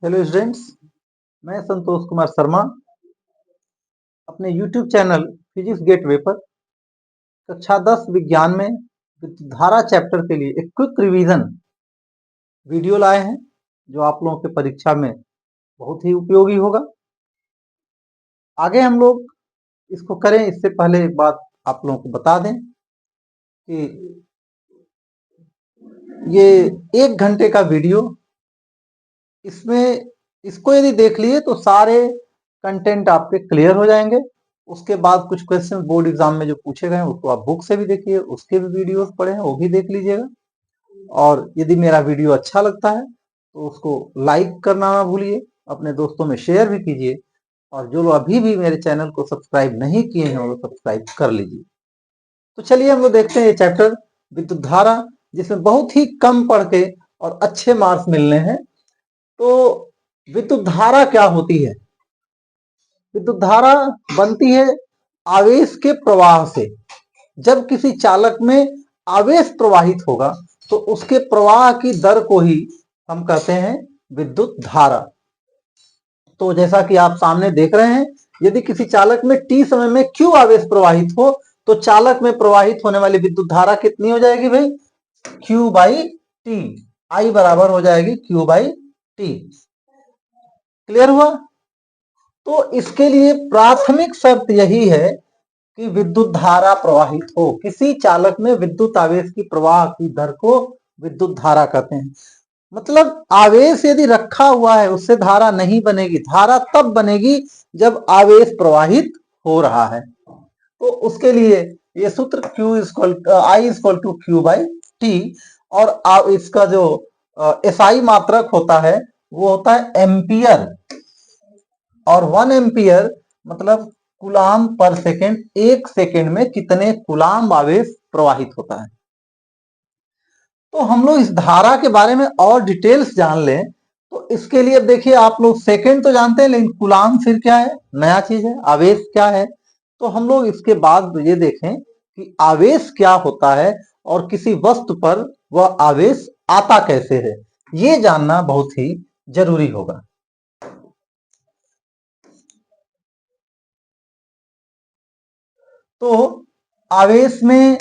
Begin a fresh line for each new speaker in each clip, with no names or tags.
Hello students, मैं संतोष कुमार शर्मा अपने YouTube channel physics gateway पर कक्षा 10 विज्ञान में विद्युतधारा चैप्टर के लिए एक क्विक रिवीजन वीडियो लाए हैं जो आप लोगों के परीक्षा में बहुत ही उपयोगी होगा। आगे हम लोग इसको करें इससे पहले एक बात आप लोगों को बता दें कि ये 1 घंटे का वीडियो, इसमें इसको यदि देख लिए तो सारे कंटेंट आपके क्लियर हो जाएंगे। उसके बाद कुछ क्वेश्चन बोर्ड एग्जाम में जो पूछे गए हैं उसको आप बुक से भी देखिए, उसके भी वीडियोस पड़े हैं वो भी देख लीजिएगा। और यदि मेरा वीडियो अच्छा लगता है तो उसको लाइक करना ना भूलिए, अपने दोस्तों में शेयर भी कीजिए, और जो लोग अभी भी मेरे चैनल को सब्सक्राइब नहीं किए हैं वो सब्सक्राइब कर लीजिए। तो चलिए हम लोग देखते हैं ये चैप्टर विद्युत धारा, जिसमें बहुत ही कम पढ़ के और अच्छे मार्क्स मिलने हैं। तो विद्युत धारा क्या होती है? विद्युत धारा बनती है आवेश के प्रवाह से। जब किसी चालक में आवेश प्रवाहित होगा तो उसके प्रवाह की दर को ही हम कहते हैं विद्युत धारा। तो जैसा कि आप सामने देख रहे हैं, यदि किसी चालक में t समय में q आवेश प्रवाहित हो तो चालक में प्रवाहित होने वाली विद्युत धारा कितनी हो जाएगी भाई? q by T. I बराबर हो जाएगी q बाई टी। क्लियर हुआ? तो इसके लिए प्राथमिक शर्त यही है कि विद्युत धारा प्रवाहित हो। किसी चालक में विद्युत आवेश की प्रवाह की दर को विद्युत धारा कहते हैं। मतलब आवेश यदि रखा हुआ है उससे धारा नहीं बनेगी। धारा तब बनेगी जब आवेश प्रवाहित हो रहा है। तो उसके लिए ये सूत्र I equal to Q by T, और इसका जो SI मात्रक होता है वो होता है एम्पियर, और 1 एम्पियर मतलब कूलाम पर सेकेंड। 1 सेकेंड में कितने कूलाम आवेश प्रवाहित होता है। तो हम लोग इस धारा के बारे में और डिटेल्स जान लें तो इसके लिए अब देखिए, आप लोग सेकेंड तो जानते हैं लेकिन कूलाम फिर क्या है, नया चीज है। आवेश क्या है, तो हम लोग इसके बाद ये देखें कि आवेश क्या होता है और किसी वस्तु पर वह आवेश आता कैसे है, ये जानना बहुत ही जरूरी होगा। तो आवेश में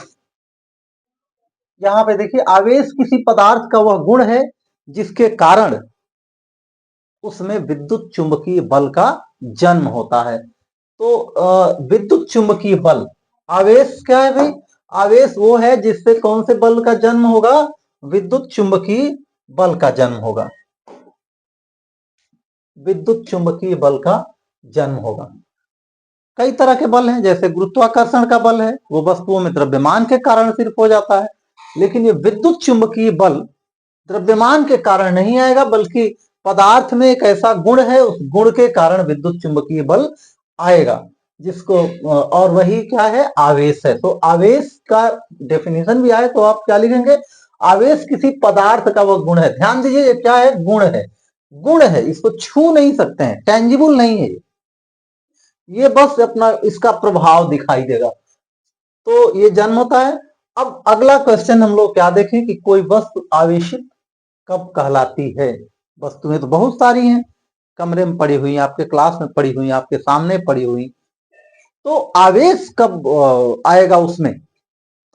यहां पे देखिए, आवेश किसी पदार्थ का वह गुण है जिसके कारण उसमें विद्युत चुंबकीय बल का जन्म होता है। तो विद्युत चुंबकीय बल, आवेश क्या है भाई? आवेश वो है जिससे कौन से बल का जन्म होगा? विद्युत चुंबकीय बल का जन्म होगा। विद्युत चुंबकीय बल का जन्म होगा। कई तरह के बल हैं, जैसे गुरुत्वाकर्षण का बल है, वो वस्तुओं में द्रव्यमान के कारण सिर्फ हो जाता है। लेकिन ये विद्युत चुंबकीय बल द्रव्यमान के कारण नहीं आएगा, बल्कि पदार्थ में एक ऐसा गुण है, उस गुण के कारण विद्युत चुंबकीय बल आएगा, जिसको और वही क्या है? आवेश है। तो आवेश का डेफिनेशन भी आए तो आप क्या लिखेंगे? आवेश किसी पदार्थ का वह गुण है। ध्यान दीजिए, ये क्या है? गुण है। गुण है, इसको छू नहीं सकते हैं, टेंजिबल नहीं है ये बस अपना इसका प्रभाव दिखाई देगा। तो ये जन्म होता है। अब अगला क्वेश्चन हम लोग क्या देखें कि कोई वस्तु आवेशित कब कहलाती है? वस्तुएं तो बहुत सारी हैं, कमरे में पड़ी हुई, आपके क्लास में पड़ी हुई, आपके सामने पड़ी हुई। तो आवेश कब आएगा उसमें?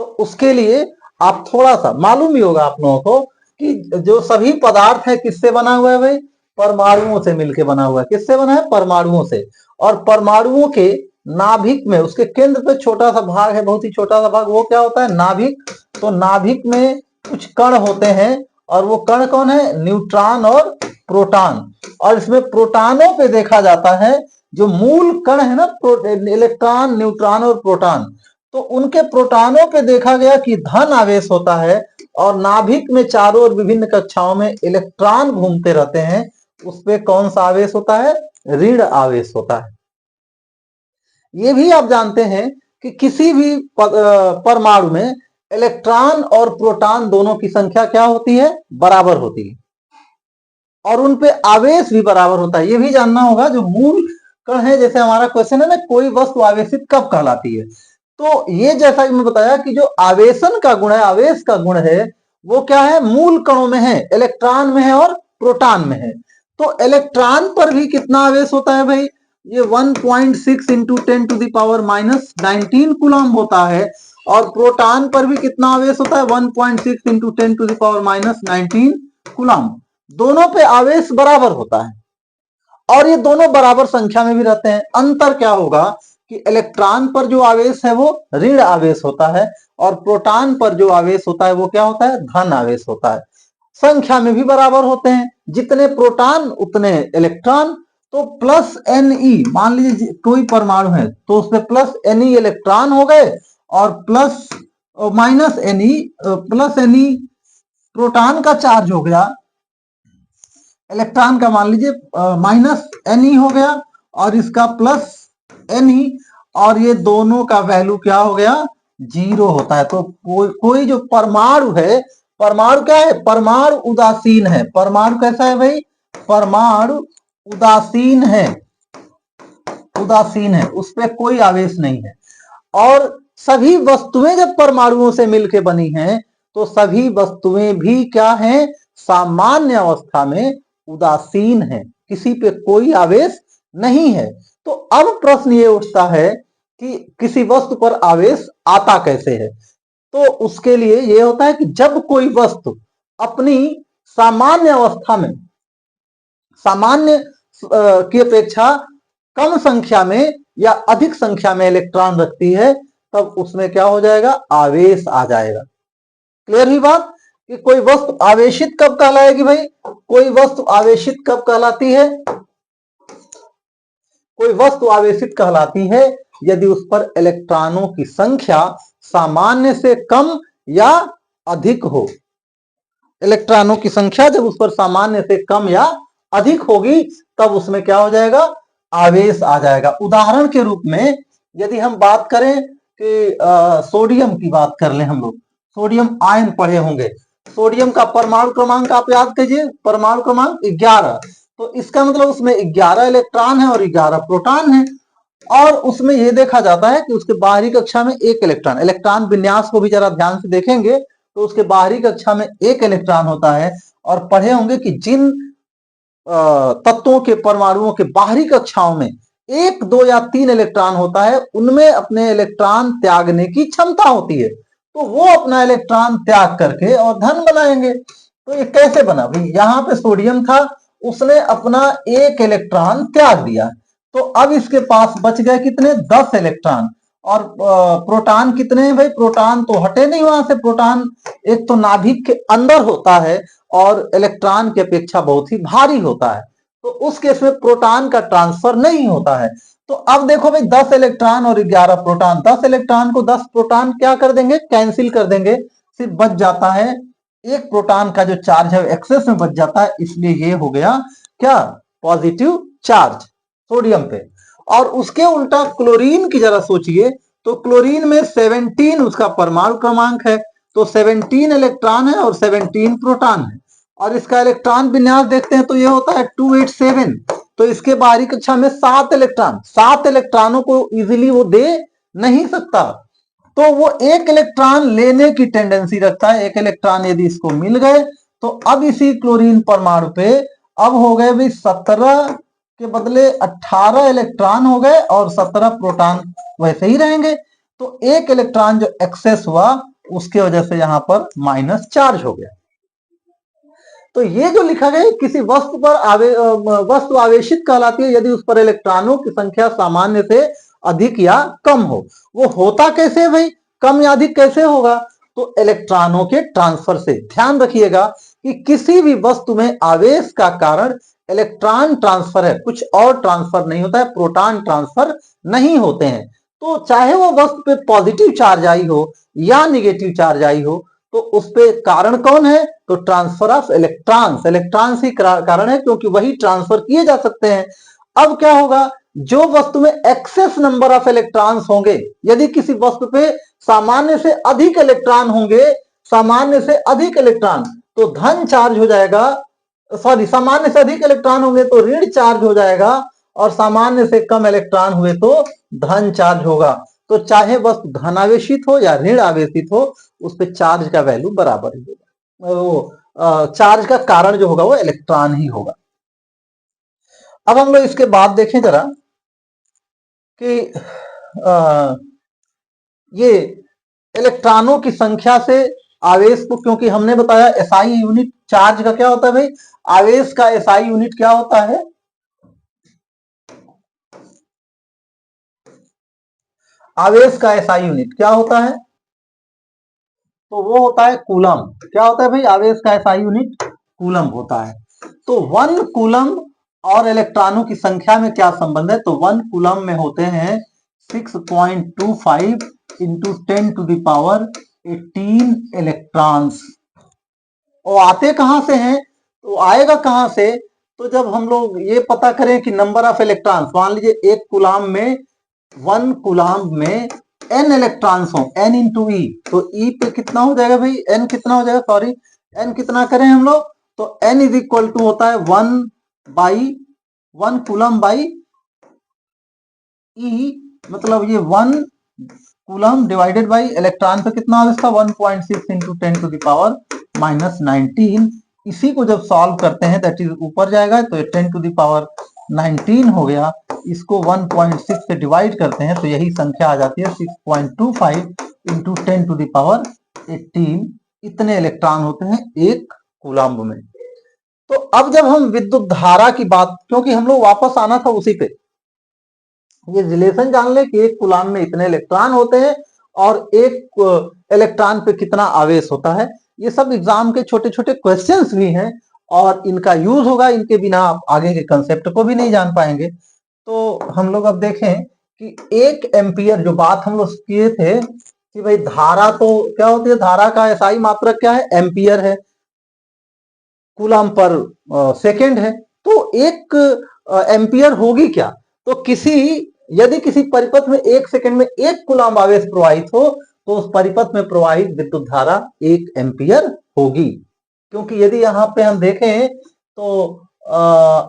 तो उसके लिए आप थोड़ा सा मालूम ही होगा आप लोगों को कि जो सभी पदार्थ है किससे बना हुआ है भाई? परमाणुओं से मिलकर बना हुआ है। किससे बना है? परमाणुओं से। और परमाणुओं के नाभिक में उसके केंद्र पे छोटा सा भाग है, बहुत ही छोटा सा भाग, वो क्या होता है? नाभिक। तो नाभिक में कुछ कण होते हैं, और वो कण कौन है? न्यूट्रॉन और प्रोटॉन। और इसमें प्रोटॉनों पे देखा जाता है, जो मूल कण है ना, इलेक्ट्रॉन, न्यूट्रॉन और प्रोटॉन, तो उनके प्रोटॉनों पे देखा गया कि धन आवेश होता है, और नाभिक में चारों ओर विभिन्न कक्षाओं में इलेक्ट्रॉन घूमते रहते हैं, उस पे कौन सा आवेश होता है? ऋण आवेश होता है। ये भी आप जानते हैं कि किसी भी परमाणु में इलेक्ट्रॉन और प्रोटॉन दोनों की संख्या क्या होती है? बराबर होती है, और उन पे आवेश भी बराबर होता है। ये भी जानना होगा, जो मूल कण है, जैसे हमारा क्वेश्चन है ना, कोई वस्तु आवेशित कब कहलाती है? तो ये जैसा कि मैं बताया कि जो आवेशन का गुण है, आवेश का गुण है, वो क्या है? मूल कणों में है, इलेक्ट्रॉन में है और प्रोटॉन में है। तो इलेक्ट्रॉन पर भी कितना आवेश होता है भाई, ये 1.6 इंटू 10⁻⁻19 कूलम होता है, और प्रोटॉन पर भी कितना आवेश होता है 1.6 इंटू 10⁻⁻19 कूलम। दोनों पे आवेश बराबर होता है और ये दोनों बराबर संख्या में भी रहते हैं। अंतर क्या होगा कि इलेक्ट्रॉन पर जो आवेश है वो ऋण आवेश होता है और प्रोटॉन पर जो आवेश होता है वो क्या होता है, धन आवेश होता है। संख्या में भी बराबर होते हैं, जितने प्रोटॉन उतने इलेक्ट्रॉन। तो प्लस Ne, मान लीजिए कोई परमाणु है तो उसमें प्लस Ne इलेक्ट्रॉन हो गए और plus minus Ne, plus Ne proton का चार्ज हो गया, इलेक्ट्रॉन का मान लीजिए माइनस Ne हो गया और इसका प्लस Ne, और ये दोनों का वैल्यू क्या हो गया, 0 होता है। तो कोई जो परमाणु है, परमाणु क्या है, परमाणु उदासीन है। परमाणु कैसा है भाई, परमाणु उदासीन है, उदासीन है, उस पर कोई आवेश नहीं है। और सभी वस्तुएं जब परमाणुओं से मिलकर बनी हैं तो सभी वस्तुएं भी क्या हैं, सामान्य अवस्था में उदासीन है, किसी पे कोई आवेश नहीं है। तो अब प्रश्न ये उठता है कि किसी वस्तु पर आवेश आता कैसे है। तो उसके लिए ये होता है कि जब कोई वस्तु अपनी सामान्य अवस्था में, सामान्य की अपेक्षा कम संख्या में या अधिक संख्या में इलेक्ट्रॉन रखती है, तब उसमें क्या हो जाएगा, आवेश आ जाएगा। क्लियर हुई बात कि कोई वस्तु आवेशित कब कहलाएगी भाई, कोई वस्तु आवेशित कब कहलाती है, कोई वस्तु आवेशित कहलाती है यदि उस पर इलेक्ट्रॉनों की संख्या सामान्य से कम या अधिक हो। इलेक्ट्रॉनों की संख्या जब उस पर सामान्य से कम या अधिक होगी तब उसमें क्या हो जाएगा, आवेश आ जाएगा। उदाहरण के रूप में यदि हम बात करें कि सोडियम की बात कर लें, हम लोग सोडियम आयन पढ़े होंगे। सोडियम का परमाणु क्रमांक आप याद कीजिए, परमाणु क्रमांक 11। तो इसका मतलब उसमें 11 इलेक्ट्रॉन है और 11 प्रोटॉन है। और उसमें यह देखा जाता है कि उसके बाहरी कक्षा में एक इलेक्ट्रॉन, इलेक्ट्रॉन विन्यास को भी जरा ध्यान से देखेंगे तो उसके बाहरी कक्षा में एक इलेक्ट्रॉन होता है। और पढ़े होंगे कि जिन तत्वों के परमाणुओं के बाहरी कक्षाओं में 1, 2 या 3 इलेक्ट्रॉन होता है, उनमें अपने इलेक्ट्रॉन त्यागने की क्षमता होती है, तो वो अपना इलेक्ट्रॉन त्याग करके और धन बनाएंगे। तो ये कैसे बना भाई, यहाँ पे सोडियम था, उसने अपना एक इलेक्ट्रॉन त्याग दिया, तो अब इसके पास बच गए कितने, 10 इलेक्ट्रॉन। और प्रोटॉन कितने हैं भाई, प्रोटॉन तो हटे नहीं वहां से। प्रोटॉन एक तो नाभिक के अंदर होता है और इलेक्ट्रॉन की अपेक्षा बहुत ही भारी होता है, तो उस केस में प्रोटॉन का ट्रांसफर नहीं होता है। तो अब देखो भाई 10 इलेक्ट्रॉन और 11 प्रोटॉन, 10 इलेक्ट्रॉन को 10 प्रोटॉन क्या कर देंगे, कैंसिल कर देंगे, सिर्फ बच जाता है एक प्रोटॉन का जो चार्ज है एक्सेस में बच जाता है, इसलिए ये हो गया क्या, पॉजिटिव चार्ज सोडियम पे। और उसके उल्टा क्लोरीन की जरा सोचिए, तो क्लोरीन में 17 उसका परमाणु क्रमांक है, तो 17 इलेक्ट्रॉन है और 17 प्रोटॉन है। और इसका इलेक्ट्रॉन विन्यास देखते हैं तो ये होता है 287। तो इसके बाहरी कक्षा में 7 इलेक्ट्रॉन, 7 इलेक्ट्रॉनों को इजीली वो दे नहीं सकता, तो वो एक इलेक्ट्रॉन लेने की टेंडेंसी रखता है। एक इलेक्ट्रॉन यदि इसको मिल गए तो अब इसी क्लोरीन परमाणु पे अब हो गए भी 17 के बदले 18 इलेक्ट्रॉन हो गए और 17 प्रोटॉन वैसे ही रहेंगे। तो एक इलेक्ट्रॉन जो एक्सेस हुआ उसके वजह से यहां पर माइनस चार्ज हो गया। तो ये जो लिखा गया किसी वस्तु पर वस्तु आवेशित कहलाती है यदि उस पर इलेक्ट्रॉनों की संख्या सामान्य से अधिक या कम हो। वो होता कैसे है भाई, कम या अधिक कैसे होगा, तो इलेक्ट्रॉनों के ट्रांसफर से। ध्यान रखिएगा कि किसी भी वस्तु में आवेश का कारण इलेक्ट्रॉन ट्रांसफर है, कुछ और ट्रांसफर नहीं होता है, प्रोटॉन ट्रांसफर नहीं होते हैं। तो चाहे वो वस्तु पे पॉजिटिव चार्ज आई हो या निगेटिव चार्ज आई हो, तो उस पे कारण कौन है, तो ट्रांसफर ऑफ इलेक्ट्रॉन्स, इलेक्ट्रॉन्स ही कारण है, क्योंकि वही ट्रांसफर किए जा सकते हैं। अब क्या होगा, जो वस्तु में एक्सेस नंबर ऑफ इलेक्ट्रॉन्स होंगे, यदि किसी वस्तु पे सामान्य से अधिक इलेक्ट्रॉन होंगे, सामान्य से अधिक इलेक्ट्रॉन, तो धन चार्ज हो जाएगा, सॉरी सामान्य से अधिक इलेक्ट्रॉन होंगे तो ऋण चार्ज हो जाएगा, और सामान्य से कम इलेक्ट्रॉन हुए तो धन चार्ज होगा। तो चाहे वस्तु धन आवेशित हो या ऋण आवेशित हो, उस पे चार्ज का वैल्यू बराबर ही होगा, वो चार्ज का कारण जो होगा वो इलेक्ट्रॉन ही होगा। अब हम लोग इसके बाद देखें जरा कि ये इलेक्ट्रॉनों की संख्या से आवेश को, क्योंकि हमने बताया एसआई यूनिट चार्ज का क्या होता है भाई, आवेश का एसआई यूनिट क्या होता है, आवेश का एसआई यूनिट क्या होता है, तो वो होता है कूलम। क्या होता है भाई, आवेश का एसआई यूनिट कूलम होता है। तो 1 कूलम और इलेक्ट्रॉनों की संख्या में क्या संबंध है, तो 1 कूलम में होते हैं 6.25 into 10 to the power 18 electrons. और आते कहां से हैं, तो आएगा कहां से, तो जब हम लोग ये पता करें कि नंबर ऑफ इलेक्ट्रॉन्स, मान लीजिए एक कूलम में 1 कूलम में n इलेक्ट्रॉन्स हो, n इंटू ई, तो ई पे कितना हो जाएगा भाई, n कितना हो जाएगा, सॉरी n कितना करें हम लोग, तो n इज इक्वल टू होता है 1 कूलम बाई ई, मतलब ये 1 कूलम डिवाइडेड बाई इलेक्ट्रॉन पे कितना आवेश था 1.6 into 10 to the power minus 19। इसी को जब सॉल्व करते हैं दैट इज ऊपर जाएगा तो 10 टू द पावर 19 हो गया। इसको 1.6 से डिवाइड करते हैं तो यही संख्या आ जाती है 6.25 इंटू 10 टू द पावर 18। इतने इलेक्ट्रॉन होते हैं एक कूलम्ब में। तो अब जब हम विद्युत धारा की बात, क्योंकि हम लोग वापस आना था उसी पे, ये रिलेशन जान ले कि एक कूलम्ब में इतने इलेक्ट्रॉन होते हैं और एक इलेक्ट्रॉन पे कितना आवेश होता है। ये सब एग्जाम के छोटे छोटे क्वेश्चंस भी हैं और इनका यूज होगा, इनके बिना आप आगे के कंसेप्ट को भी नहीं जान पाएंगे। तो हम लोग अब देखें कि 1 एम्पियर, जो बात हम लोग किए थे कि भाई धारा तो क्या होती है, धारा का एसआई मात्रक क्या है, एम्पियर है, कूलम पर सेकेंड है। तो 1 एम्पियर होगी क्या, तो यदि किसी परिपथ में 1 सेकंड में 1 कूलम आवेश प्रवाहित हो तो उस परिपथ में प्रवाहित विद्युत धारा 1 एम्पियर होगी। क्योंकि यदि यहां पे हम देखें तो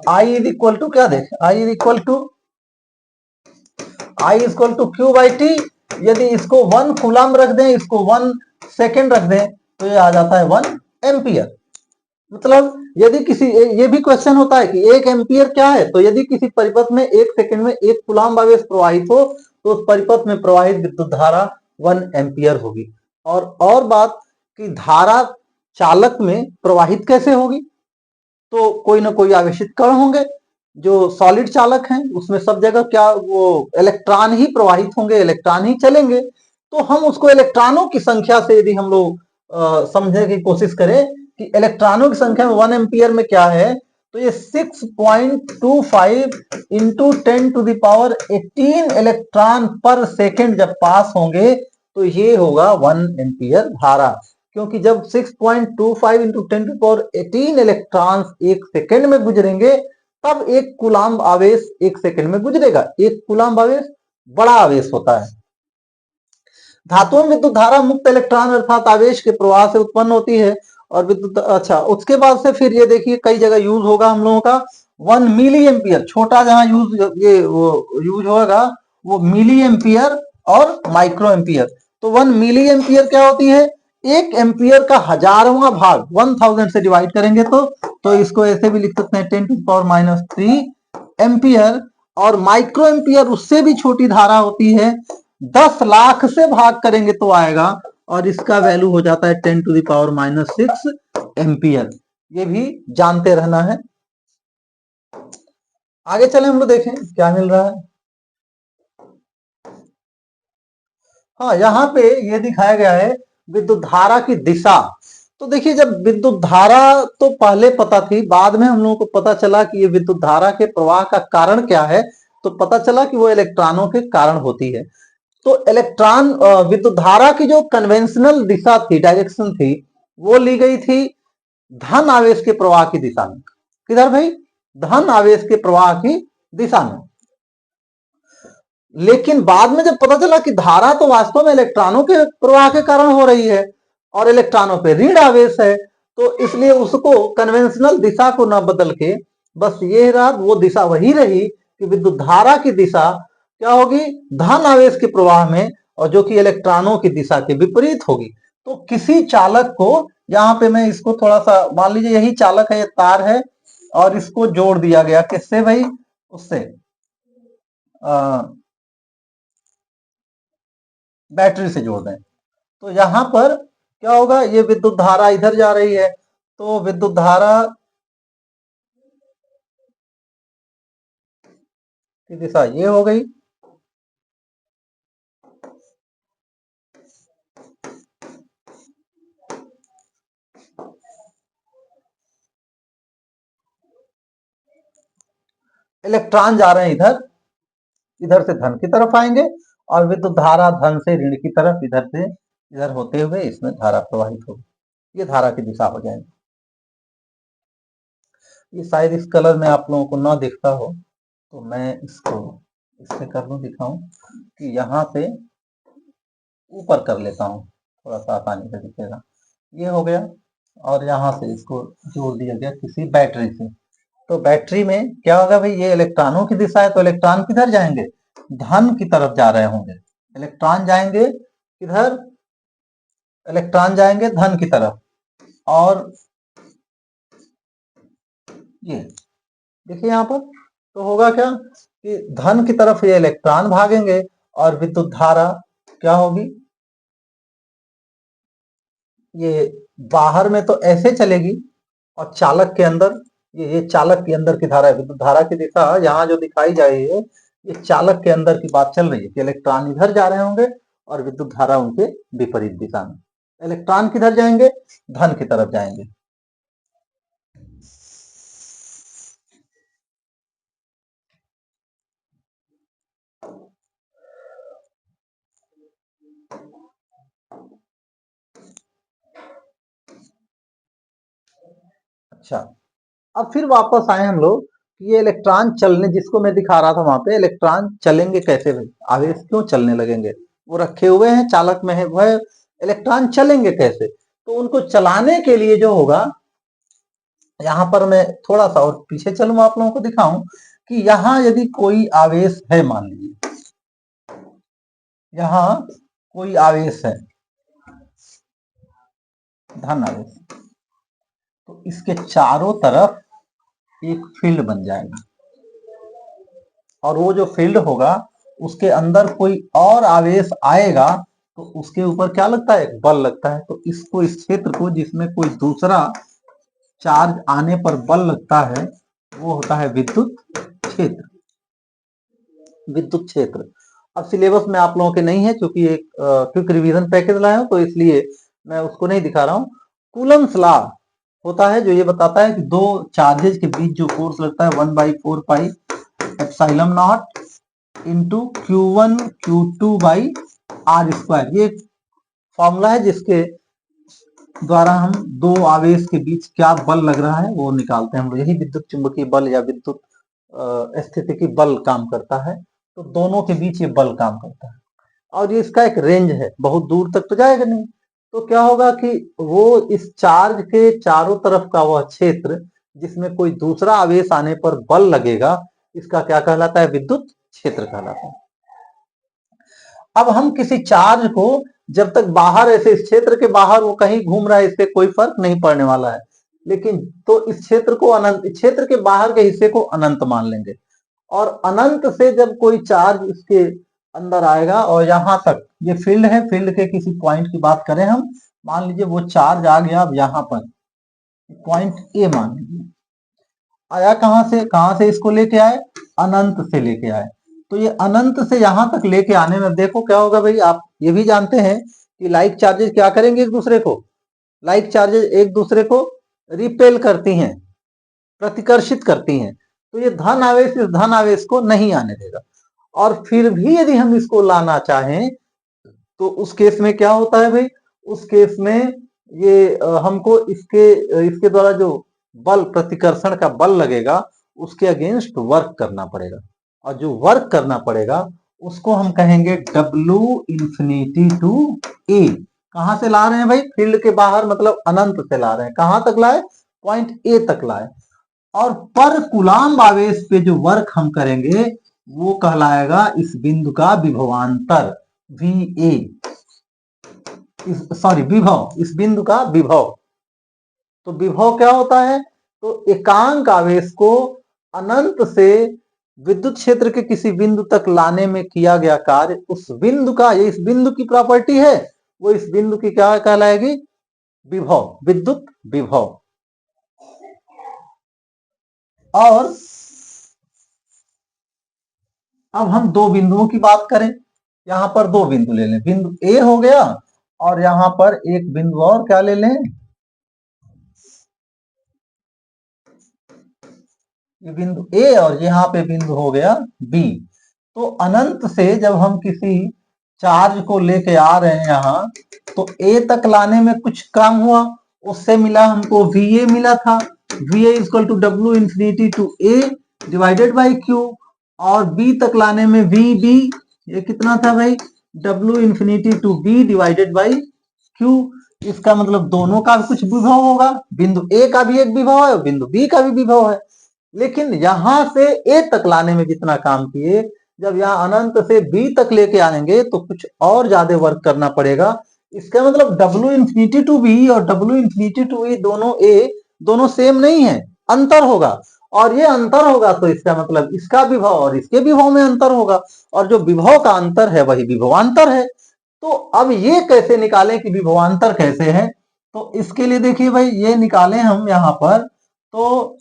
आई इज इक्वल टू क्या देखें, I is equal to Q by T. यदि इसको 1 कूलम रख दें, इसको 1 सेकेंड रख दें, तो ये आ जाता है 1 एम्पियर। मतलब यदि ये भी क्वेश्चन होता है कि 1 एम्पियर क्या है, तो यदि किसी परिपथ में 1 सेकंड में 1 कूलम आवेश प्रवाहित हो तो उस परिपथ में प्रवाहित विद्युत धारा 1 एम्पियर होगी। और बात कि धारा चालक में प्रवाहित कैसे होगी, तो कोई ना कोई आवेशित कण होंगे। जो सॉलिड चालक हैं उसमें सब जगह क्या वो इलेक्ट्रॉन ही प्रवाहित होंगे, इलेक्ट्रॉन ही चलेंगे। तो हम उसको इलेक्ट्रॉनों की संख्या से यदि हम लोग समझने की कोशिश करें कि इलेक्ट्रॉनों की संख्या में 1 एम्पियर में क्या है, तो ये 6.25 into 10 to the power 18 electron per second जब पास होंगे तो ये होगा 1 एम्पियर धारा। क्योंकि जब 6.25 इंटू 10 टू पावर 18 इलेक्ट्रॉन एक सेकेंड में गुजरेंगे तब 1 कूलम्ब आवेश 1 सेकेंड में गुजरेगा। 1 कूलम्ब आवेश बड़ा आवेश होता है। धातुओं में विद्युत धारा मुक्त इलेक्ट्रॉन अर्थात आवेश के प्रवाह से उत्पन्न होती है और विद्युत, अच्छा उसके बाद से फिर ये देखिए कई जगह यूज होगा हम लोगों का 1 मिली एम्पियर, छोटा जहां यूज होगा वो मिली एम्पियर और माइक्रो एम्पियर। तो 1 मिली एम्पियर क्या होती है, 1 एम्पियर का 1000वां भाग 1000 से डिवाइड करेंगे तो इसको ऐसे भी लिख सकते हैं 10 टू पावर माइनस 3 एम्पियर। और माइक्रो एम्पियर उससे भी छोटी धारा होती है, 10 लाख से भाग करेंगे तो आएगा और इसका वैल्यू हो जाता है 10 to the power minus 6 ampere. ये भी जानते रहना है। आगे चले हम लोग देखें क्या मिल रहा है। हाँ, यहाँ पे ये दिखाया गया है विद्युत धारा की दिशा। तो देखिए जब विद्युत धारा तो पहले पता थी, बाद में हम लोगों को पता चला कि ये विद्युत धारा के प्रवाह का कारण क्या है, तो पता चला कि वो इलेक्ट्रॉनों के कारण होती है। तो इलेक्ट्रॉन विद्युत धारा की जो कन्वेंशनल दिशा थी, डायरेक्शन थी, वो ली गई थी धन आवेश के प्रवाह की दिशा में। किधर भाई, धन आवेश के प्रवाह की दिशा में। लेकिन बाद में जब पता चला कि धारा तो वास्तव में इलेक्ट्रॉनों के प्रवाह के कारण हो रही है और इलेक्ट्रॉनों पे ऋण आवेश है, तो इसलिए उसको कन्वेंशनल दिशा को न बदल के बस ये रहा, वो दिशा वही रही कि विद्युत धारा की दिशा क्या होगी, धन आवेश के प्रवाह में, और जो कि इलेक्ट्रॉनों की दिशा के विपरीत होगी। तो किसी चालक को यहाँ पे मैं इसको थोड़ा सा, मान लीजिए यही चालक है, ये तार है और इसको जोड़ दिया गया किससे भाई, उससे बैटरी से जोड़ दें, तो यहाँ पर क्या होगा, ये विद्युत धारा इधर जा रही है, तो विद्युत धारा की दिशा ये हो गई। इलेक्ट्रॉन जा रहे हैं इधर, इधर से धन की तरफ आएंगे, और विद्युत धारा धन से ऋण की तरफ इधर से इधर होते हुए इसमें धारा प्रवाहित होगी, ये धारा की दिशा हो जाएगी। ये शायद इस कलर में आप लोगों को ना दिखता हो, तो मैं इसको इससे कर लूं, दिखाऊं कि यहाँ से ऊपर कर लेता हूँ, थोड़ा सा आसानी से दिखेगा। ये हो गया, और यहाँ से इसको जोड़ दिया गया किसी बैटरी से। तो बैटरी में क्या होगा भाई, ये इलेक्ट्रॉनों की दिशा है, तो इलेक्ट्रॉन किधर जाएंगे, धन की तरफ जा रहे होंगे। इलेक्ट्रॉन जाएंगे किधर, इलेक्ट्रॉन जाएंगे धन की तरफ। और ये देखिए यहाँ पर, तो होगा क्या कि धन की तरफ ये इलेक्ट्रॉन भागेंगे, और विद्युत धारा क्या होगी, ये बाहर में तो ऐसे चलेगी, और चालक के अंदर, ये चालक के अंदर की धारा है, विद्युत धारा की दिशा यहाँ जो दिखाई जा रही है, ये चालक के अंदर की बात चल रही है कि इलेक्ट्रॉन इधर जा रहे होंगे और विद्युत धारा उनके विपरीत दिशा में। इलेक्ट्रॉन किधर जाएंगे, धन की तरफ जाएंगे। अच्छा, अब फिर वापस आए हम लोग कि ये इलेक्ट्रॉन चलने, जिसको मैं दिखा रहा था वहां पे, इलेक्ट्रॉन चलेंगे कैसे भाई, आवेश क्यों चलने लगेंगे, वो रखे हुए हैं चालक में है वह, इलेक्ट्रॉन चलेंगे कैसे, तो उनको चलाने के लिए जो होगा, यहाँ पर मैं थोड़ा सा और पीछे चलूं, आप लोगों को दिखाऊं कि यहाँ यदि कोई आवेश है, मान लीजिए यहाँ कोई आवेश है, धन आवेश, तो इसके चारों तरफ एक फील्ड बन जाएगा, और वो जो फील्ड होगा उसके अंदर कोई और आवेश आएगा, तो उसके ऊपर क्या लगता है, एक बल लगता है। तो इसको, इस क्षेत्र को जिसमें कोई दूसरा चार्ज आने पर बल लगता है, वो होता है विद्युत क्षेत्र। विद्युत क्षेत्र अब सिलेबस में आप लोगों के नहीं है, क्योंकि एक क्विक रिवीजन पैकेज लाया हूं, तो इसलिए मैं उसको नहीं दिखा रहा हूं। कूलम्स लॉ होता है जो ये बताता है कि दो चार्जेज के बीच जो फोर्स लगता है 1/4 pi epsilon nought into Q1 Q2 by R square, ये फॉर्मूला है जिसके द्वारा हम दो आवेश के बीच क्या बल लग रहा है वो निकालते हैं हम लोग। यही विद्युत चुंबकीय बल या विद्युत स्थितिकी बल काम करता है, तो दोनों के बीच ये बल काम करता है, और ये इसका एक रेंज है, बहुत दूर तक तो जाएगा नहीं। तो क्या होगा कि वो इस चार्ज के चारों तरफ का वह क्षेत्र जिसमें कोई दूसरा आवेश आने पर बल लगेगा, इसका क्या कहलाता है, विद्युत क्षेत्र कहलाता है। अब हम किसी चार्ज को जब तक बाहर, ऐसे इस क्षेत्र के बाहर वो कहीं घूम रहा है, इससे कोई फर्क नहीं पड़ने वाला है, लेकिन तो इस क्षेत्र को अनंत, क्षेत्र के बाहर के हिस्से को अनंत मान लेंगे, और अनंत से जब कोई चार्ज इसके अंदर आएगा, और यहां तक ये फील्ड है, फील्ड के किसी पॉइंट की बात करें हम, मान लीजिए वो चार्ज आ गया अब यहां पर, पॉइंट ए मान लीजिए, आया कहां से इसको लेके आए, अनंत से लेके आए। तो ये अनंत से यहां तक लेके आने में देखो क्या होगा भाई, आप ये भी जानते हैं कि लाइक चार्जेस क्या करेंगे एक दूसरे को, लाइक चार्जेस एक दूसरे को रिपेल करती हैं, प्रतिकर्षित करती हैं, तो ये धन आवेश इस धन आवेश को नहीं आने देगा। और फिर भी यदि हम इसको लाना चाहें, तो उस केस में क्या होता है भाई, उस केस में ये हमको इसके इसके द्वारा जो बल, प्रतिकर्षण का बल लगेगा, उसके अगेंस्ट वर्क करना पड़ेगा, और जो वर्क करना पड़ेगा उसको हम कहेंगे W इंफिनिटी टू ए। कहां से ला रहे हैं भाई, फील्ड के बाहर, मतलब अनंत से ला रहे हैं, कहां तक लाए, पॉइंट ए तक लाए, और पर कूलाम्ब आवेश पे जो वर्क हम करेंगे वो कहलाएगा इस बिंदु का विभवांतर, VA, सॉरी विभव, इस बिंदु का विभव, तो विभव क्या होता है? तो एकांक आवेश को अनंत से विद्युत क्षेत्र के किसी बिंदु तक लाने में किया गया कार्य, उस बिंदु का, ये इस बिंदु की प्रॉपर्टी है, वो इस बिंदु की क्या कहलाएगी? विभव, विद्युत विभव। और अब हम दो बिंदुओं की बात करें, यहां पर दो बिंदु ले लें, बिंदु ए हो गया और यहां पर एक बिंदु और क्या ले लें? ये बिंदु ए और यहाँ पे बिंदु हो गया बी। तो अनंत से जब हम किसी चार्ज को लेके आ रहे हैं यहाँ, तो ए तक लाने में कुछ काम हुआ, उससे मिला हमको वी ए मिला था, V A equal to W infinity to A divided by Q, और बी तक लाने में वी बी, ये कितना था भाई? W infinity to B divided by Q. इसका मतलब दोनों का कुछ विभव होगा, बिंदु ए का भी एक विभव है और बिंदु बी का भी विभव है। लेकिन यहां से ए तक लाने में जितना काम किए, जब यहाँ अनंत से बी तक लेके आएंगे तो कुछ और ज्यादा वर्क करना पड़ेगा। इसका मतलब डब्ल्यू इंफिनिटी टू बी और डब्ल्यू इंफिनिटी टू ए दोनों सेम नहीं है, अंतर होगा। और ये अंतर होगा तो इसका मतलब इसका विभव और इसके विभव में अंतर होगा, और जो विभव का अंतर है वही विभवांतर है। तो अब ये कैसे निकालें कि विभवांतर कैसे है? तो इसके लिए देखिए भाई, ये निकालें हम यहाँ पर, तो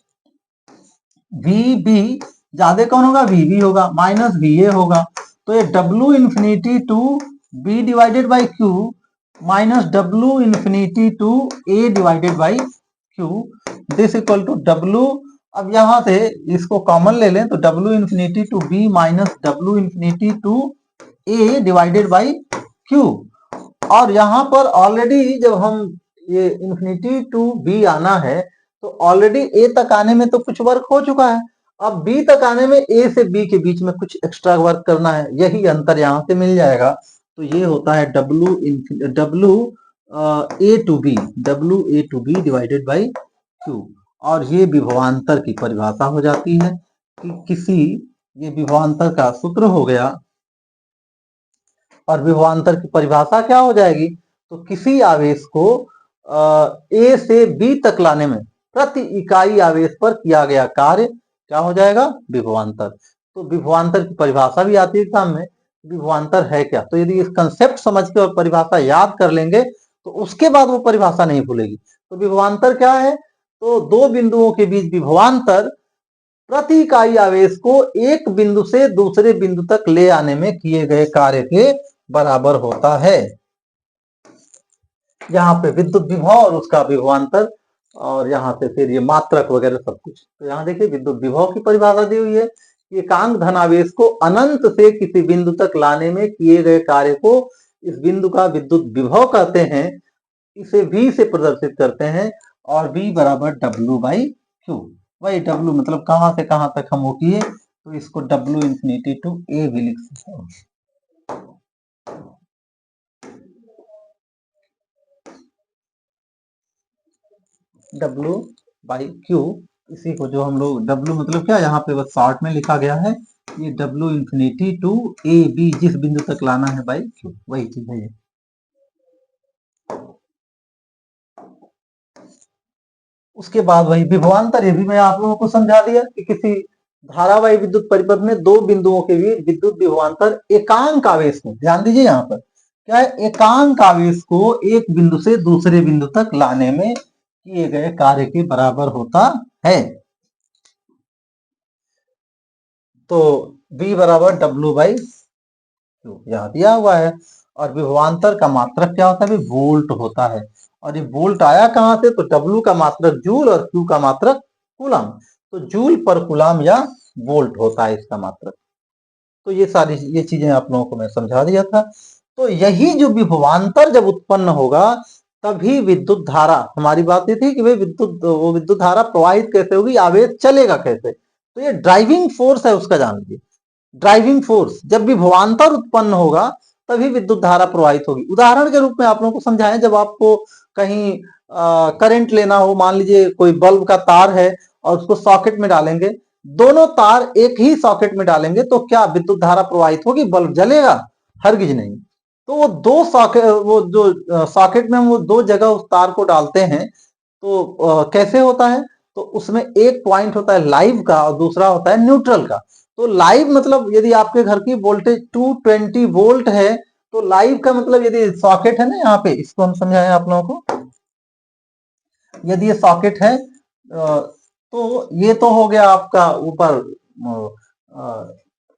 वी बी ज्यादा कौन होगा? वी बी होगा, माइनस वी ए होगा। तो ये W infinity to B divided by Q minus W infinity to A divided by Q, this equal to W. अब यहां से इसको कॉमन ले लें तो W infinity to B minus W infinity to A divided by Q. और यहां पर ऑलरेडी जब हम ये इंफिनिटी टू बी आना है, तो ऑलरेडी ए तक आने में तो कुछ वर्क हो चुका है, अब बी तक आने में ए से बी के बीच में कुछ एक्स्ट्रा वर्क करना है, यही अंतर यहां से मिल जाएगा। तो ये होता है W A to B, W A to B divided by Q. और ये विभवांतर की परिभाषा हो जाती है कि किसी, ये विभवांतर का सूत्र हो गया, और विभवांतर की परिभाषा क्या हो जाएगी? तो किसी आवेश को ए से बी तक लाने में प्रति इकाई आवेश पर किया गया कार्य क्या हो जाएगा? विभवांतर। तो विभवांतर की परिभाषा भी आती है एग्जाम में, विभवांतर है क्या? तो यदि इस कंसेप्ट समझ के और परिभाषा याद कर लेंगे तो उसके बाद वो परिभाषा नहीं भूलेगी। तो विभवांतर क्या है? तो दो बिंदुओं के बीच विभवांतर प्रति इकाई आवेश को एक बिंदु से दूसरे बिंदु तक ले आने में किए गए कार्य के बराबर होता है। यहाँ पे विद्युत विभव और उसका विभवांतर, और यहाँ से फिर ये मात्रक वगैरह सब कुछ। तो यहाँ देखिए विद्युत विभव की परिभाषा दी हुई है, एकांक धनावेश को अनंत से किसी बिंदु तक लाने में किए गए कार्य को इस बिंदु का विद्युत विभव कहते हैं, इसे V से प्रदर्शित करते हैं, और V बराबर डब्ल्यू बाई क्यू। वही डब्ल्यू मतलब कहां से कहां तक हम वो किए, तो इसको डब्ल्यू इंफिनिटी टू ए भी लिख सकते हैं, डब्ल्यू बाई क्यू। इसी को जो हम लोग डब्ल्यू मतलब क्या, यहाँ पे बस शॉर्ट में लिखा गया है, ये W infinity to A B जिस बिंदु तक लाना है बाई क्यू, वही चीज है ये। उसके बाद वही विभवांतर, ये भी मैं आप लोगों को समझा दिया कि किसी धारावाही विद्युत परिपथ में दो बिंदुओं के बीच विद्युत विभवांतर एकांक आवेश को, ध्यान दीजिए यहाँ पर क्या है, एकांक आवेश को एक बिंदु से दूसरे बिंदु तक लाने में किए गए कार्य के बराबर होता है। तो V बराबर डब्ल्यू बाई क्यू यहाँ दिया हुआ है। और विभवांतर का मात्रक क्या होता है? वोल्ट होता है। और ये वोल्ट आया कहां से? तो डब्ल्यू का मात्रक जूल और क्यू का मात्रक कूलम, तो जूल पर कूलम या वोल्ट होता है इसका मात्रक। तो ये सारी ये चीजें आप लोगों को मैं समझा दिया था। तो यही जो विभवांतर जब उत्पन्न होगा तभी विद्युत धारा, हमारी बात ये थी कि भाई विद्युत धारा प्रवाहित कैसे होगी, आवेश चलेगा कैसे, तो ये ड्राइविंग फोर्स है उसका जान लीजिए। ड्राइविंग फोर्स, जब विभवांतर उत्पन्न होगा तभी विद्युत धारा प्रवाहित होगी। उदाहरण के रूप में आप लोगों को समझाएं, जब आपको कहीं करंट लेना हो, मान लीजिए कोई बल्ब का तार है और उसको सॉकेट में डालेंगे, दोनों तार एक ही सॉकेट में डालेंगे तो क्या विद्युत धारा प्रवाहित होगी? बल्ब जलेगा? हरगिज नहीं। तो वो दो सॉकेट, वो जो सॉकेट में वो दो जगह उस तार को डालते हैं, तो कैसे होता है, तो उसमें एक पॉइंट होता है लाइव का और दूसरा होता है न्यूट्रल का। तो लाइव मतलब यदि आपके घर की वोल्टेज 220 वोल्ट है, तो लाइव का मतलब यदि सॉकेट है ना, यहाँ पे इसको हम समझाएं आप लोगों को, यदि ये सॉकेट है तो ये तो हो गया आपका ऊपर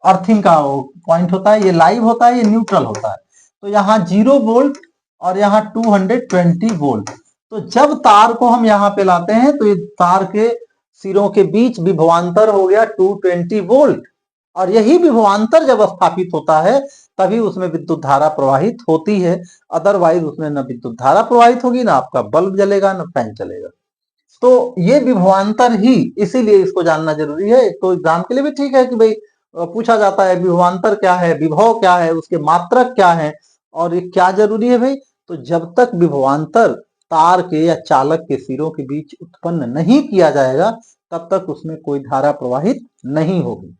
अर्थिंग का पॉइंट होता है, ये लाइव होता है, ये न्यूट्रल होता है। तो यहाँ 0 वोल्ट और यहाँ 220 वोल्ट। तो जब तार को हम यहाँ पे लाते हैं तो ये तार के सिरों के बीच विभवांतर हो गया 220 वोल्ट, और यही विभवांतर जब स्थापित होता है तभी उसमें विद्युत धारा प्रवाहित होती है। अदरवाइज उसमें न विद्युत धारा प्रवाहित होगी, ना आपका बल्ब जलेगा, ना फैन चलेगा। तो ये विभवांतर ही, इसीलिए इसको जानना जरूरी है। तो एग्जाम के लिए भी ठीक है कि भाई पूछा जाता है विभवांतर क्या है, विभव क्या है, उसके मात्रक क्या है, और ये क्या जरूरी है भाई। तो जब तक विभवांतर तार के या चालक के सिरों के बीच उत्पन्न नहीं किया जाएगा तब तक उसमें कोई धारा प्रवाहित नहीं होगी।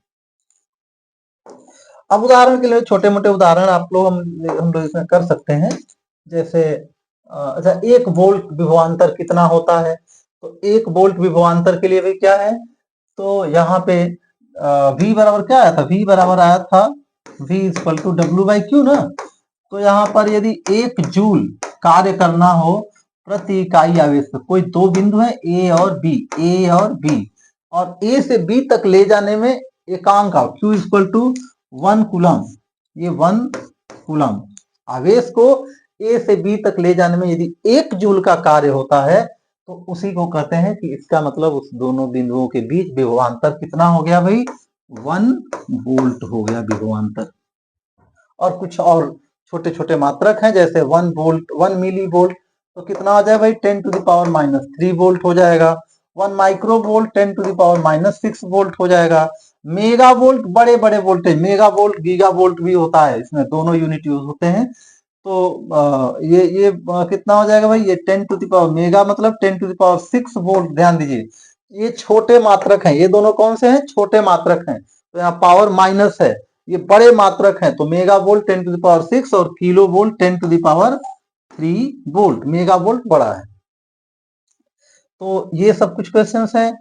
अब उदाहरण के लिए छोटे मोटे उदाहरण आप लोग हम लोग इसमें कर सकते हैं। जैसे अच्छा, 1 वोल्ट विभवांतर कितना होता है, तो 1 वोल्ट विभवांतर के लिए भी क्या है, तो यहाँ पे V बराबर क्या आया था, V बराबर आया था V इक्वल टू W/Q ना। तो यहाँ पर यदि 1 जूल कार्य करना हो प्रति इकाई आवेश पे, कोई दो बिंदु है A और B, A और B, और A से B तक ले जाने में एकांक Q इक्वल टू 1 कूलम, ये 1 कूलम आवेश को A से B तक ले जाने में यदि 1 जूल का कार्य होता है तो उसी को कहते हैं कि इसका मतलब उस दोनों बिंदुओं के बीच विभवांतर कितना हो गया भाई, 1 वोल्ट हो गया विभवांतर। और कुछ और छोटे छोटे मात्रक हैं, जैसे 1 वोल्ट, 1 मिली वोल्ट तो कितना हो जाएगा भाई, 10⁻³ वोल्ट हो जाएगा। 1 माइक्रो वोल्ट 10⁻⁻6 वोल्ट हो जाएगा। मेगा वोल्ट बड़े बड़े voltage, mega volt giga volt भी होता है, इसमें दोनों यूनिट यूज होते हैं। तो ये कितना हो जाएगा भाई, ये 10⁻, मेगा मतलब 10⁻6 वोल्ट। ध्यान दीजिए ये छोटे मात्रक हैं, ये दोनों कौन से हैं, छोटे मात्रक हैं। तो यहाँ पावर माइनस है, ये बड़े मात्रक हैं। तो मेगा वोल्ट 10⁻6 और kilo volt 10⁻3 volt, mega volt बड़ा है। तो ये सब कुछ क्वेश्चंस हैं,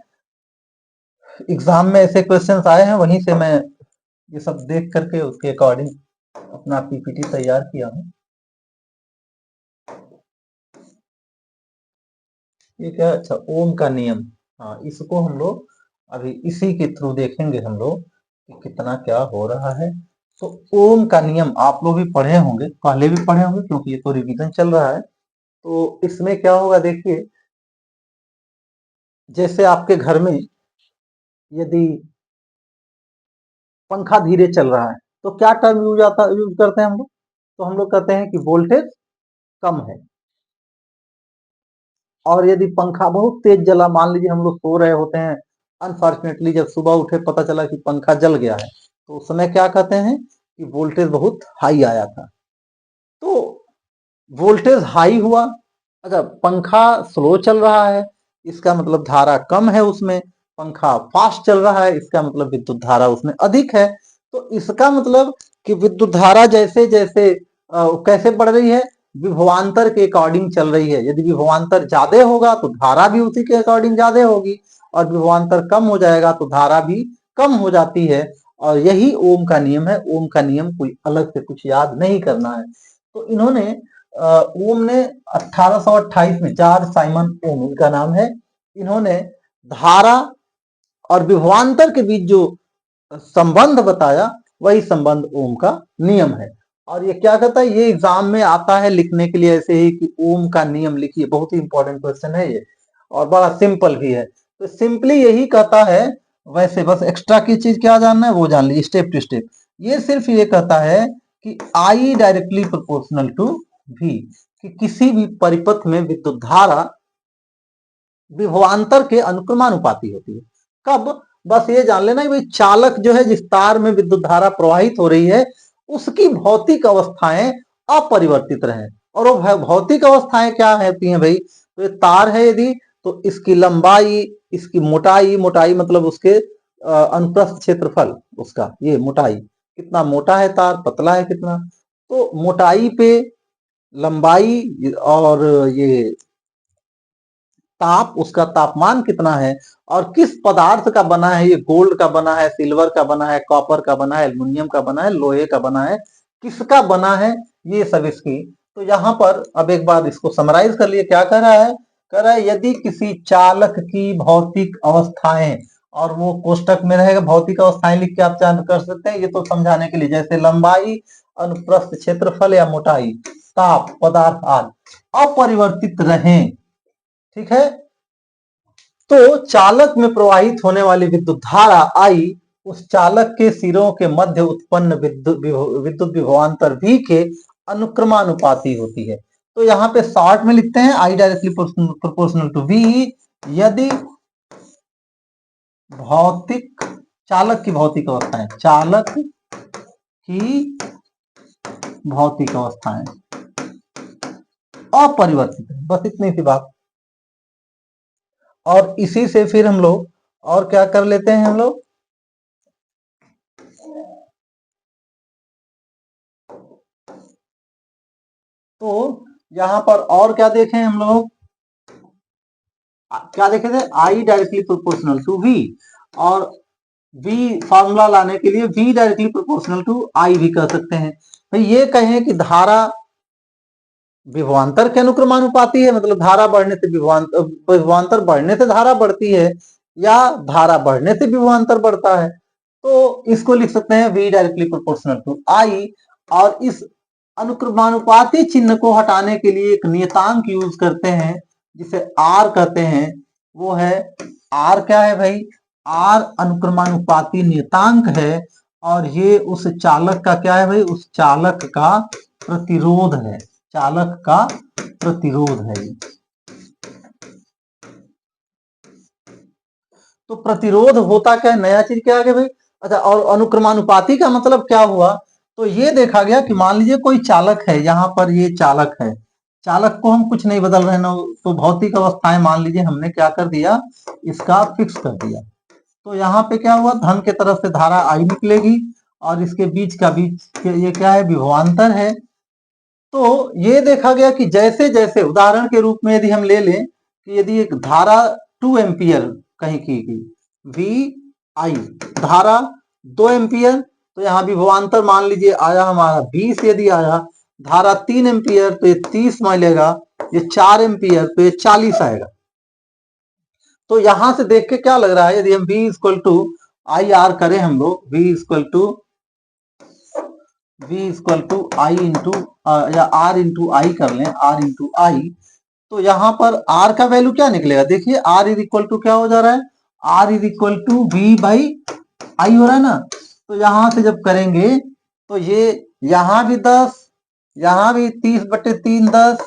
एग्जाम में ऐसे क्वेश्चंस आए हैं, वहीं से मैं ये सब देख करके उसके अकॉर्डिंग अपना पीपीटी तैयार किया हूँ। ये क्या, अच्छा ओम का नियम, हाँ इसको हम लोग अभी इसी के थ्रू देखेंगे हम लोग कि कितना क्या हो रहा है। तो ओम का नियम आप लोग भी पढ़े होंगे, पहले भी पढ़े होंगे क्योंकि ये तो रिवीजन चल रहा है। तो इसमें क्या होगा देखिए, जैसे आपके घर में यदि पंखा धीरे चल रहा है तो क्या टर्म यूज करते हैं हम लोग, तो हम लोग कहते हैं कि वोल्टेज कम है। और यदि पंखा बहुत तेज जला, मान लीजिए हम लोग सो रहे होते हैं, अनफॉर्चुनेटली जब सुबह उठे पता चला कि पंखा जल गया है, तो उस समय क्या कहते हैं कि वोल्टेज बहुत हाई आया था। तो वोल्टेज हाई हुआ, अगर पंखा स्लो चल रहा है इसका मतलब धारा कम है उसमें, पंखा फास्ट चल रहा है इसका मतलब विद्युत धारा उसमें अधिक है। तो इसका मतलब कि विद्युत धारा जैसे जैसे कैसे बढ़ रही है, विभवांतर के अकॉर्डिंग चल रही है। यदि विभवांतर ज्यादा होगा तो धारा भी उसी के अकॉर्डिंग ज्यादा होगी, और विभवांतर कम हो जाएगा तो धारा भी कम हो जाती है। और यही ओम का नियम है। ओम का नियम कोई अलग से कुछ याद नहीं करना है। तो इन्होंने ओम ने 1828 में, जॉर्ज साइमन ओम इनका नाम है, इन्होंने धारा और विभवांतर के बीच जो संबंध बताया वही संबंध ओम का नियम है। और ये क्या कहता है, ये एग्जाम में आता है लिखने के लिए ऐसे ही कि ओम का नियम लिखिए, बहुत ही इंपॉर्टेंट क्वेश्चन है ये, और बड़ा सिंपल भी है। तो सिंपली यही कहता है, वैसे बस एक्स्ट्रा की चीज क्या जानना है वो जान लीजिए स्टेप टू स्टेप। ये सिर्फ ये कहता है कि आई डायरेक्टली प्रोपोर्शनल टू भी, कि किसी भी परिपथ में विद्युत धारा विभवांतर के अनुक्रमानुपाती होती है। कब, बस ये जान लेना कि भाई चालक जो है, जिस तार में विद्युत धारा प्रवाहित हो रही है उसकी भौतिक अवस्थाएं अपरिवर्तित रहे। और वो भौतिक अवस्थाएं क्या होती हैं भाई, तो ये तार है यदि, तो इसकी लंबाई, इसकी मोटाई, मोटाई मतलब उसके अनुप्रस्थ क्षेत्रफल, उसका ये मोटाई, कितना मोटा है तार, पतला है कितना, तो मोटाई पे लंबाई और ये ताप, उसका तापमान कितना है और किस पदार्थ का बना है, ये गोल्ड का बना है, सिल्वर का बना है, कॉपर का बना है, एल्युमिनियम का बना है, लोहे का बना है, किसका बना है, ये सब इसकी। तो यहाँ पर अब एक बार इसको समराइज कर लिए, क्या कह रहा है, कह रहा है यदि किसी चालक की भौतिक अवस्थाएं, और वो कोष्टक में रहेगा, भौतिक अवस्थाएं लिख के आप जान कर सकते हैं, ये तो समझाने के लिए, जैसे लंबाई, अनुप्रस्थ क्षेत्रफल या मोटाई, ताप, पदार्थ आदि अपरिवर्तित रहें, ठीक है। तो चालक में प्रवाहित होने वाली विद्युत धारा आई उस चालक के सिरों के मध्य उत्पन्न विद्युत विभवांतर V के अनुक्रमानुपाती होती है। तो यहाँ पे शॉर्ट में लिखते हैं I directly proportional to V यदि भौतिक, चालक की भौतिक अवस्थाएं, चालक की भौतिक अवस्थाएं अपरिवर्तित है, बस इतनी सी बात। और इसी से फिर हम लोग और क्या कर लेते हैं, हम लोग तो यहां पर और क्या देखें हम लोग, क्या देखे थे, I directly proportional to V, और V फॉर्मूला लाने के लिए V directly proportional to I भी कह सकते हैं। भाई ये कहें कि धारा विभवांतर के अनुक्रमानुपाती है, मतलब धारा बढ़ने से विभवांतर बढ़ने से धारा बढ़ती है या धारा बढ़ने से विभवांतर बढ़ता है, तो इसको लिख सकते हैं V directly proportional to I। और इस अनुक्रमानुपाती चिन्ह को हटाने के लिए एक नियतांक यूज करते हैं जिसे R कहते हैं, वो है R, क्या है भाई, R अनुक्रमानुपाती नियतांक है, और ये उस चालक का क्या है भाई, उस चालक का प्रतिरोध है, चालक का प्रतिरोध है। तो प्रतिरोध होता क्या है, नया चीज क्या है भाई। अच्छा, और अनुक्रमानुपाती का मतलब क्या हुआ, तो ये देखा गया कि मान लीजिए कोई चालक है, यहाँ पर ये चालक है, चालक को हम कुछ नहीं बदल रहे ना, तो भौतिक अवस्थाएं मान लीजिए हमने क्या कर दिया, इसका फिक्स कर दिया। तो यहाँ पे क्या हुआ, धन के तरफ से धारा I निकलेगी और इसके बीच का बीच ये क्या है, विभवांतर है। तो ये देखा गया कि जैसे जैसे उदाहरण के रूप में यदि हम ले लें कि यदि एक धारा 2 एम्पियर कहीं की गई, VI धारा 2 एम्पियर, तो यहाँ विभवांतर मान लीजिए आया हमारा 20, यदि आया धारा 3 एम्पियर तो ये 30 मिलेगा, ये 4 एम्पियर तो ये 40 आएगा। तो यहां से देख के क्या लग रहा है, यदि हम V equal to I R करें, हम लोग V equal to I into या R इंटू आई कर लें, R इंटू आई, तो यहां पर R का वैल्यू क्या निकलेगा, देखिए R इज इक्वल टू क्या हो जा रहा है, R is equal to V by I हो रहा है ना। तो यहां से जब करेंगे तो ये यहां भी 10, यहां भी 30/3 10,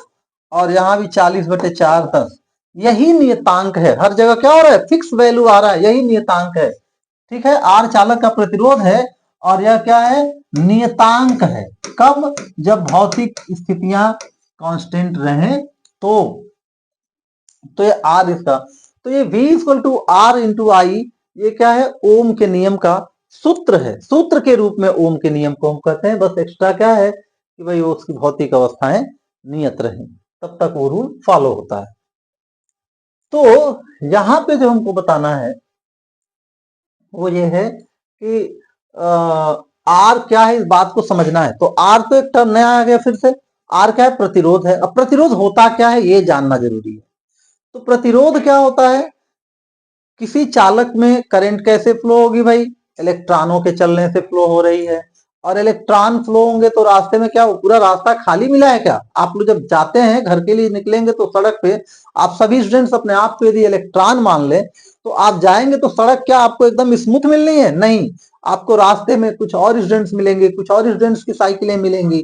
और यहां भी 40/4 10। यही नियतांक है, हर जगह क्या हो रहा है, फिक्स वैल्यू आ रहा है, यही नियतांक है, ठीक है। R चालक का प्रतिरोध है और यह क्या है, नियतांक है। कब, जब भौतिक स्थितियां कांस्टेंट रहें तो ये R इसका, तो ये V equal to R into I, ये क्या है, ओम के नियम का सूत्र है, सूत्र के रूप में ओम के नियम को हम कहते हैं। बस एक्स्ट्रा क्या है कि भाई उसकी भौतिक अवस्थाएं नियत रहें, तब तक वो रूल फॉलो होता है। तो यहां पे जो हमको बताना है वो ये है कि आर क्या है, इस बात को समझना है। तो आर तो एक टर्म नया आ गया फिर से, आर क्या है, प्रतिरोध है। अब प्रतिरोध होता क्या है ये जानना जरूरी है। तो प्रतिरोध क्या होता है, किसी चालक में करंट कैसे फ्लो होगी भाई, इलेक्ट्रॉनों के चलने से फ्लो हो रही है, और इलेक्ट्रॉन फ्लो होंगे तो रास्ते में क्या पूरा रास्ता खाली मिला है क्या, आप लोग जब जाते हैं घर के लिए निकलेंगे तो सड़क पे आप सभी स्टूडेंट्स अपने आप को यदि इलेक्ट्रॉन मान ले तो आप जाएंगे तो सड़क क्या आपको एकदम स्मूथ मिलनी है, नहीं, आपको रास्ते में कुछ और स्टूडेंट्स मिलेंगे, कुछ और स्टूडेंट्स की साइकिलें मिलेंगी।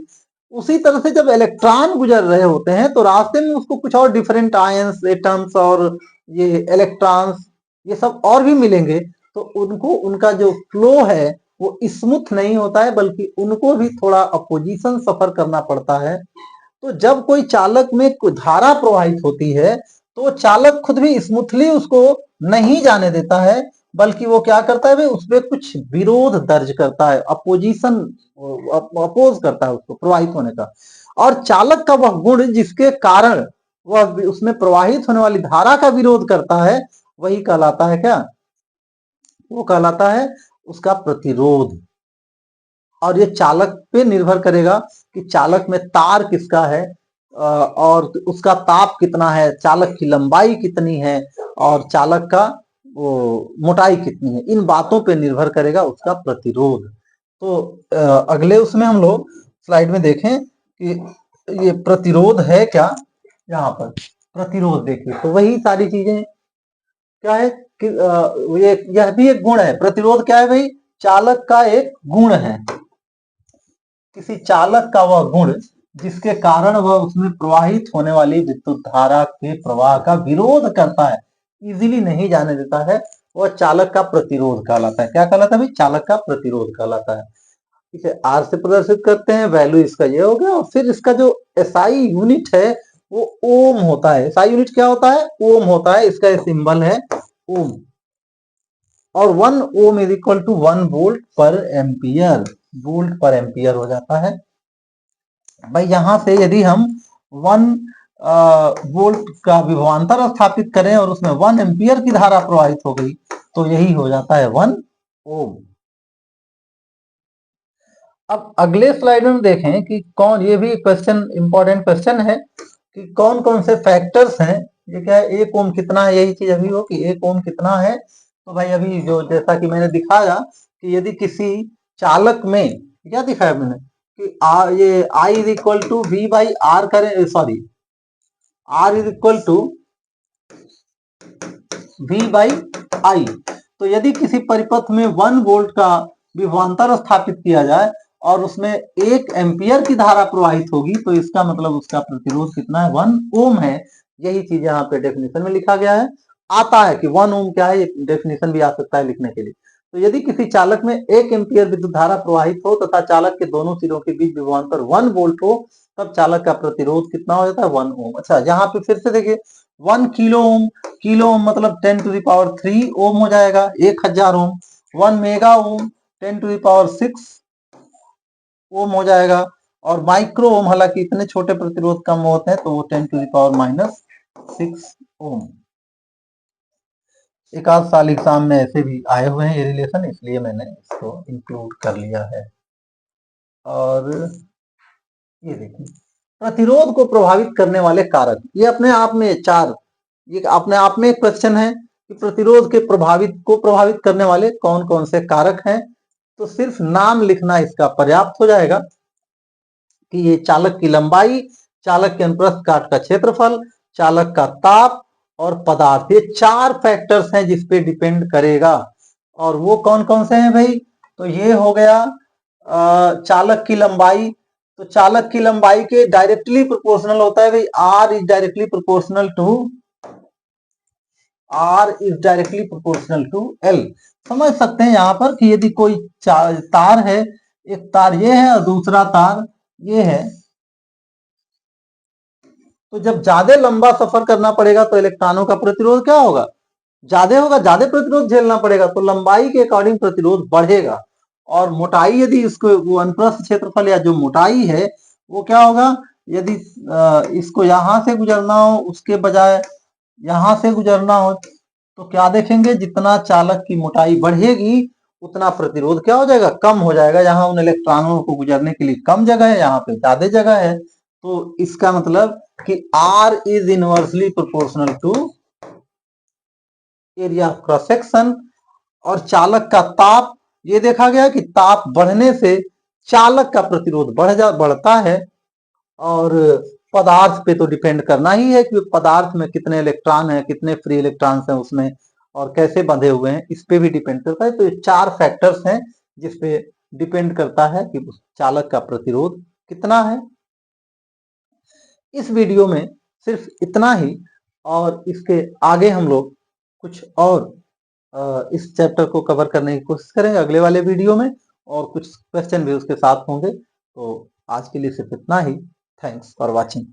उसी तरह से जब इलेक्ट्रॉन गुजर रहे होते हैं तो रास्ते में उसको कुछ और डिफरेंट आयंस, एटम्स और ये इलेक्ट्रॉन्स, ये सब और भी मिलेंगे। तो उनको उनका जो फ्लो है वो स्मूथ नहीं होता है, बल्कि उनको भी थोड़ा अपोजिशन सफर करना पड़ता है। तो जब कोई चालक में धारा प्रवाहित होती है तो चालक खुद भी स्मूथली उसको नहीं जाने देता है, बल्कि वो क्या करता है भाई, उसपे कुछ विरोध दर्ज करता है, अपोजिशन अपोज करता है उसको प्रवाहित होने का। और चालक का वह गुण जिसके कारण वह उसमें प्रवाहित होने वाली धारा का विरोध करता है, वही कहलाता है क्या? वो कहलाता है उसका प्रतिरोध। और ये चालक पे निर्भर करेगा कि चालक में तार किसका है और उसका ताप कितना है, चालक की लंबाई कितनी है और चालक का वो मोटाई कितनी है, इन बातों पे निर्भर करेगा उसका प्रतिरोध। तो अगले उसमें हम लोग स्लाइड में देखें कि ये प्रतिरोध है क्या। यहाँ पर प्रतिरोध देखिए तो वही सारी चीजें क्या है कि यह भी एक गुण है। प्रतिरोध क्या है भाई? चालक का एक गुण है, किसी चालक का वह गुण जिसके कारण वह उसमें प्रवाहित होने वाली विद्युत धारा के प्रवाह का विरोध करता है, इजीली नहीं जाने देता है, वह चालक का प्रतिरोध कहलाता है। क्या कहलाता है भाई? चालक का प्रतिरोध कहलाता है। इसे आर से प्रदर्शित करते हैं, वैल्यू इसका ये हो गया। और फिर इसका जो एसआई यूनिट है वो ओम होता है। एसआई यूनिट क्या होता है? ओम होता है। इसका सिंबल है ओम। और 1 ओम इज इक्वल टू 1 वोल्ट पर एम्पियर, वोल्ट पर एम्पियर हो जाता है भाई। यहां से यदि हम 1 वोल्ट का विभवांतर स्थापित करें और उसमें 1 एम्पियर की धारा प्रवाहित हो गई तो यही हो जाता है 1 ओम। अब अगले स्लाइड में देखें कि कौन, ये भी क्वेश्चन इंपॉर्टेंट क्वेश्चन है कि कौन कौन से फैक्टर्स हैं। ये क्या है? 1 ओम कितना है, यही चीज अभी हो कि 1 ओम कितना है। तो भाई अभी जो जैसा कि मैंने दिखाया कि यदि किसी चालक में, क्या दिखाया मैंने कि ये I is equal to V by R करें, sorry R is equal to V by I. तो यदि किसी परिपथ में 1 वोल्ट का विभवांतर स्थापित किया जाए और उसमें 1 एम्पियर की धारा प्रवाहित होगी तो इसका मतलब उसका प्रतिरोध कितना है? 1 ओम है। यही चीज यहाँ पे डेफिनेशन में लिखा गया है। आता है कि 1 ओम क्या है, ये डेफिनेशन भी आ सकता है लिखने के लिए। तो यदि किसी चालक में 1 एम्पियर विद्युत धारा प्रवाहित हो तथा चालक के दोनों सिरों के बीच विभवांतर 1 वोल्ट हो तब चालक का प्रतिरोध कितना हो जाता है? 1 ओम। अच्छा, यहाँ पे फिर से देखिए 1 किलो ओम, किलो ओम मतलब 10 टू द पावर 3 ओम हो जाएगा, 1000 ohm. 1 mega ohm 10 to the power 6 ohm हो जाएगा। और माइक्रो ओम, हालांकि इतने छोटे प्रतिरोध कम होते हैं तो वो 10 टू द पावर माइनस 6 ओम। एक आध साल एग्जाम में ऐसे भी आए हुए हैं ये रिलेशन, इसलिए मैंने इसको इंक्लूड कर लिया है। और ये देखिए प्रतिरोध को प्रभावित करने वाले कारक, ये अपने आप में चार, ये अपने आप में एक क्वेश्चन है कि प्रतिरोध के प्रभावित करने वाले कौन कौन से कारक हैं। तो सिर्फ नाम लिखना इसका पर्याप्त हो जाएगा कि ये चालक की लंबाई, चालक के अनुप्रस्थ काट का क्षेत्रफल, चालक का ताप और पदार्थ, ये 4 फैक्टर्स हैं जिसपे डिपेंड करेगा। और वो कौन कौन से हैं भाई? तो ये हो गया चालक की लंबाई। तो चालक की लंबाई के डायरेक्टली प्रोपोर्शनल होता है भाई, R is directly proportional to L। समझ सकते हैं यहाँ पर कि यदि कोई तार है, एक तार ये है और दूसरा तार ये है, तो जब ज्यादा लंबा सफर करना पड़ेगा तो इलेक्ट्रॉनों का प्रतिरोध क्या होगा? ज्यादा होगा, ज्यादा प्रतिरोध झेलना पड़ेगा तो लंबाई के अकॉर्डिंग प्रतिरोध बढ़ेगा। और मोटाई, यदि इसको वो अनुप्रस्थ क्षेत्रफल या जो मोटाई है वो क्या होगा, यदि इसको यहां से गुजरना हो उसके बजाय यहां से गुजरना हो तो क्या देखेंगे, जितना चालक की मोटाई बढ़ेगी उतना प्रतिरोध क्या हो जाएगा? कम हो जाएगा। यहाँ उन इलेक्ट्रॉनों को गुजरने के लिए कम जगह है, यहाँ पे ज्यादा जगह है। तो इसका मतलब कि R is inversely proportional to area of cross section. और चालक का ताप, ये देखा गया कि ताप बढ़ने से चालक का प्रतिरोध बढ़ता है। और पदार्थ पे तो डिपेंड करना ही है कि पदार्थ में कितने इलेक्ट्रॉन हैं, कितने फ्री इलेक्ट्रॉन्स हैं उसमें और कैसे बंधे हुए हैं, इस पे भी डिपेंड करता है। तो ये 4 फैक्टर्स हैं जिसपे डिपेंड करता है कि चालक का प्रतिरोध कितना है। इस वीडियो में सिर्फ इतना ही, और इसके आगे हम लोग कुछ और इस चैप्टर को कवर करने की कोशिश करेंगे अगले वाले वीडियो में, और कुछ क्वेश्चन भी उसके साथ होंगे। तो आज के लिए सिर्फ इतना ही। Thanks for watching.